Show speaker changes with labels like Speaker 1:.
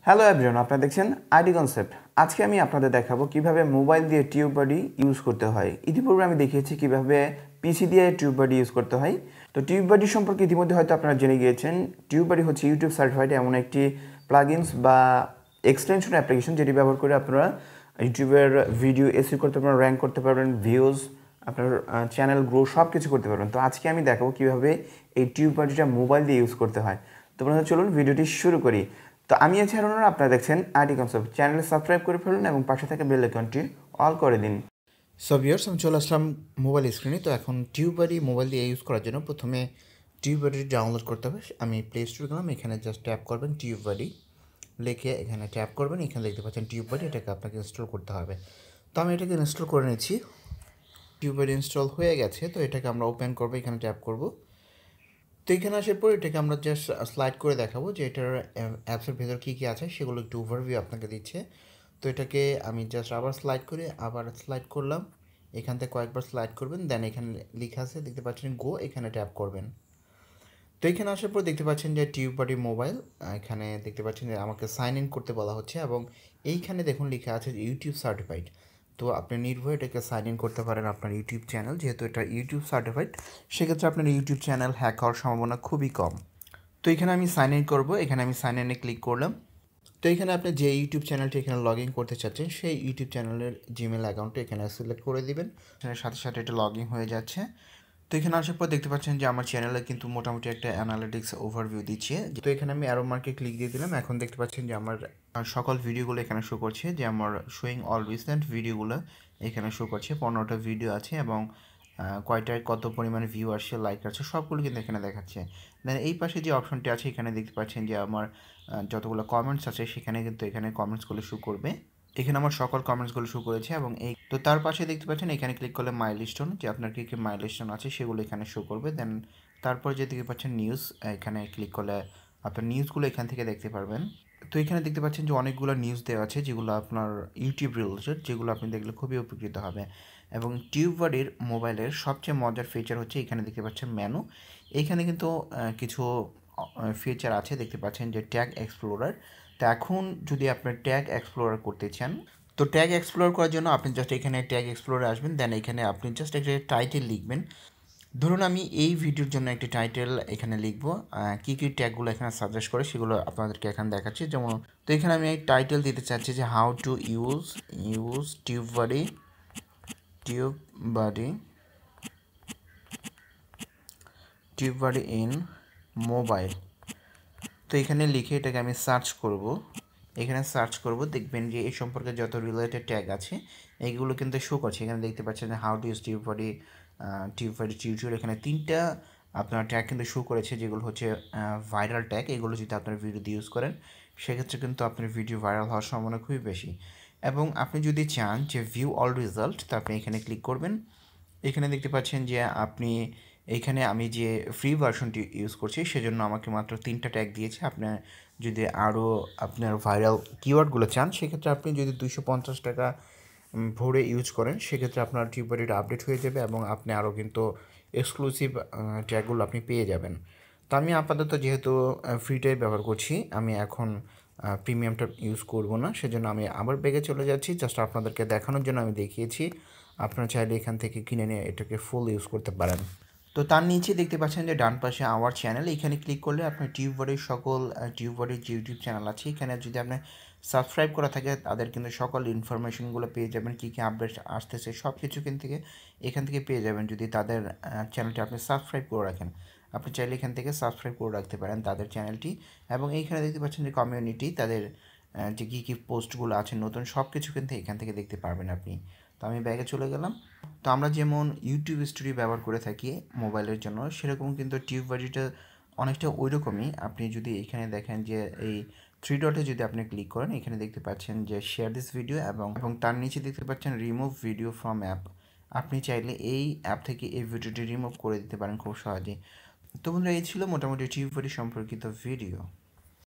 Speaker 1: Hello everyone, আপনারা দেখছেন Itconcept। আজকে আমি আপনাদের দেখাবো কিভাবে মোবাইল দিয়ে TubeBuddy ইউজ করতে হয়। ইতিপূর্বে আমি দেখিয়েছি কিভাবে পিসি দিয়ে TubeBuddy ইউজ করতে হয়। তো TubeBuddy সম্পর্কে ইতিমধ্যে হয়তো আপনারা জেনে গিয়েছেন। TubeBuddy হচ্ছে ইউটিউব সার্টিফাইড এমন একটি প্লাগইনস বা এক্সটেনশন অ্যাপ্লিকেশন যেটি ব্যবহার করে আপনারা ইউটিউবের ভিডিও এসইও করতে পারবেন, র্যাঙ্ক করতে পারবেন, ভিউজ, আপনার চ্যানেল গ্রো সব কিছু করতে পারবেন। তো আজকে আমি দেখাবো কীভাবে এই TubeBuddyটা মোবাইল দিয়ে ইউজ করতে হয়। তো বন্ধুরা চলুন ভিডিওটি শুরু করি। তো আমি আছি হারুন, আপনারা দেখছেন Itconcept। চ্যানেলে সাবস্ক্রাইব করে ফেলুন এবং পাশে থাকা বেল আইকনটি অল করে দিন।
Speaker 2: সো ভিউয়ার্স, আমি চলে আসলাম মোবাইল স্ক্রিনে। তো এখন TubeBuddy মোবাইল দিয়ে ইউজ করার জন্য প্রথমে TubeBuddy ডাউনলোড করতে হবে। আমি প্লে স্টোরে গেলাম, এখানে জাস্ট ট্যাপ করবেন TubeBuddy লিখে, এখানে ট্যাপ করবেন, এখানে দেখতে পাচ্ছেন TubeBuddy, এটাকে আপনাকে ইনস্টল করতে হবে। তো আমি এটাকে ইনস্টল করে নিচ্ছি। TubeBuddy ইনস্টল হয়ে গেছে, তো এটাকে আমরা ওপেন করবো, এখানে ট্যাপ করব। তো এখানে আসার পর এটাকে আমরা জাস্ট স্লাইড করে দেখাবো যে এটার অ্যাপসের ভেতর কী কী আছে সেগুলো একটু ওভারভিউ আপনাকে দিচ্ছে। তো এটাকে আমি জাস্ট আবার স্লাইড করে আবার স্লাইড করলাম, এখান থেকে কয়েকবার স্লাইড করবেন, দেন এখানে লেখা আছে দেখতে পাচ্ছেন গো, এখানে ট্যাপ করবেন। তো এখানে আসার পর দেখতে পাচ্ছেন যে TubeBuddy মোবাইল, এখানে দেখতে পাচ্ছেন যে আমাকে সাইন ইন করতে বলা হচ্ছে এবং এইখানে দেখুন লেখা আছে ইউটিউব সার্টিফাইড। তো আপনি নির্ভয়ে এটাকে সাইন ইন করতে পারেন আপনার ইউটিউব চ্যানেল, যেহেতু এটা ইউটিউব সার্টিফাইড সেক্ষেত্রে আপনার ইউটিউব চ্যানেল হ্যাক হওয়ার সম্ভাবনা খুবই কম। তো এখানে আমি সাইন ইন করবো, এখানে আমি সাইন ইনে ক্লিক করলাম। তো এখানে আপনি যে ইউটিউব চ্যানেলটি এখানে লগ ইন করতে চাচ্ছেন সেই ইউটিউব চ্যানেলের জিমেল অ্যাকাউন্টটা এখানে সিলেক্ট করে দিবেন, সাথে সাথে এটা লগ ইন হয়ে যাচ্ছে। তো এখানে আসার পর দেখতে পাচ্ছেন যে আমার চ্যানেলে কিন্তু মোটামুটি একটা অ্যানালিটিক্স ওভারভিউ দিচ্ছে। তো এখানে আমি অ্যারো মার্কে ক্লিক দিয়ে দিলাম, এখন দেখতে পাচ্ছেন যে আমার সকল ভিডিওগুলো এখানে শো করছে, যে আমার শোয়িং অল রিসেন্ট ভিডিওগুলো এখানে শো করছে। 15টা ভিডিও আছে এবং কয়টায় কত পরিমাণে ভিউ আসছে, লাইক আছে, সবগুলো কিন্তু এখানে দেখাচ্ছে। দেন এই পাশে যে অপশনটি আছে এখানে দেখতে পাচ্ছেন যে আমার যতগুলো কমেন্টস আছে সেখানে কিন্তু এখানে কমেন্টসগুলো শো করবে। এখানে আমার সকল কমেন্টসগুলো শো করেছে এবং এই তো তার পাশে দেখতে পাচ্ছেন এখানে ক্লিক করলে মাইলস্টোন, যে আপনার কী কী মাইলস্টোন আছে সেগুলো এখানে শো করবে। দেন তারপর যে দেখতে পাচ্ছেন নিউজ, এখানে ক্লিক করলে আপনার নিউজগুলো এখান থেকে দেখতে পারবেন। তো এখানে দেখতে পাচ্ছেন যে অনেকগুলো নিউজ দেওয়া আছে যেগুলো আপনার ইউটিউব রিলেটেড, যেগুলো আপনি দেখলে খুবই উপকৃত হবে। এবং TubeBuddyর মোবাইলের সবচেয়ে মজার ফিচার হচ্ছে এখানে দেখতে পাচ্ছেন মেনু, এইখানে কিন্তু কিছু ফিচার আছে দেখতে পাচ্ছেন যে ট্যাগ এক্সপ্লোরার। তো এখন যদি আপনার ট্যাগ এক্সপ্লোরার করতে চান, তো ট্যাগ এক্সপ্লোর করার জন্য আপনি জাস্ট এখানে ট্যাগ এক্সপ্লোরে আসবেন, দেন এখানে আপনি জাস্ট একটা টাইটেল লিখবেন। ধরুন আমি এই ভিডিওর জন্য একটি টাইটেল এখানে লিখব, কী কী ট্যাগগুলো এখানে সাজেস্ট করে সেগুলো আপনাদেরকে এখানে দেখাচ্ছি। যেমন তো এখানে আমি এই টাইটেল দিতে চাচ্ছি যে how to use TubeBuddy in mobile. তো এখানে লিখে এটাকে আমি সার্চ করব, এখানে সার্চ করব, দেখবেন যে এই সম্পর্কে যত রিলেটেড ট্যাগ আছে এইগুলো কিন্তু শো করছে। এখানে দেখতে পাচ্ছেন যে how to use TubeBuddy tutorial, এখানে 3টা আপনার ট্যাগ কিন্তু শো করেছে যেগুলো হচ্ছে ভাইরাল ট্যাগ। এগুলো যদি আপনার ভিডিওতে ইউজ করেন সেক্ষেত্রে কিন্তু আপনার ভিডিও ভাইরাল হওয়ার সম্ভাবনা খুবই বেশি। এবং আপনি যদি চান যে ভিউ অল রেজাল্ট, তো আপনি এখানে ক্লিক করবেন। এখানে দেখতে পাচ্ছেন যে আপনি এইখানে আমি যে ফ্রি ভার্সনটি ইউজ করছি সেজন্য আমাকে মাত্র 3টা ট্যাগ দিয়েছে। আপনার যদি আরও আপনার ভাইরাল কিওয়ার্ডগুলো চান সেক্ষেত্রে আপনি যদি 250 টাকা ভরে ইউজ করেন সেক্ষেত্রে আপনার TubeBuddyটা আপডেট হয়ে যাবে এবং আপনি আরও কিন্তু এক্সক্লুসিভ ট্যাগগুলো আপনি পেয়ে যাবেন। তো আমি আপাতত যেহেতু ফ্রিটাই ব্যবহার করছি, আমি এখন প্রিমিয়ামটা ইউজ করব না, সেজন্য আমি আবার ব্যাগে চলে যাচ্ছি। জাস্ট আপনাদেরকে দেখানোর জন্য আমি দেখিয়েছি, আপনারা চাইলে এখান থেকে কিনে নিয়ে এটাকে ফুল ইউজ করতে পারেন। তো তার নিচে দেখতে পাচ্ছেন যে ডান পাশে আওয়ার চ্যানেল, এখানে ক্লিক করলে আপনি TubeBuddyর সকল TubeBuddyর যে ইউটিউব চ্যানেল আছে এখানে যদি আপনি সাবস্ক্রাইব করা থাকে তাদের কিন্তু সকল ইনফরমেশনগুলো পেয়ে যাবেন, কী কী আপডেট আসতেছে সব কিছু এখান থেকে পেয়ে যাবেন যদি তাদের চ্যানেলটি আপনি সাবস্ক্রাইব করে রাখেন। আপনি চাইলে এখান থেকে সাবস্ক্রাইব করে রাখতে পারেন তাদের চ্যানেলটি। এবং এইখানে দেখতে পাচ্ছেন যে কমিউনিটি, তাদের যে কী কী পোস্টগুলো আছে নতুন সব কিছু কিন্তু এখান থেকে দেখতে পারবেন আপনি। তো আমি ব্যাগে চলে গেলাম। তো আমরা যেমন ইউটিউব স্টুডিও ব্যবহার করে থাকি মোবাইলের জন্য, সেরকম কিন্তু TubeBuddyটা অনেকটা ওই রকমই। আপনি যদি এখানে দেখেন যে এই 3 ডটে যদি আপনি ক্লিক করেন, এখানে দেখতে পাচ্ছেন যে শেয়ার দিস ভিডিও এবং তার নিচে দেখতে পাচ্ছেন রিমুভ ভিডিও ফ্রম অ্যাপ। আপনি চাইলে এই অ্যাপ থেকে এই ভিডিওটি রিমুভ করে দিতে পারেন খুব সহজেই। তো বন্ধুরা, এই ছিল মোটামুটি TubeBuddy সম্পর্কিত ভিডিও।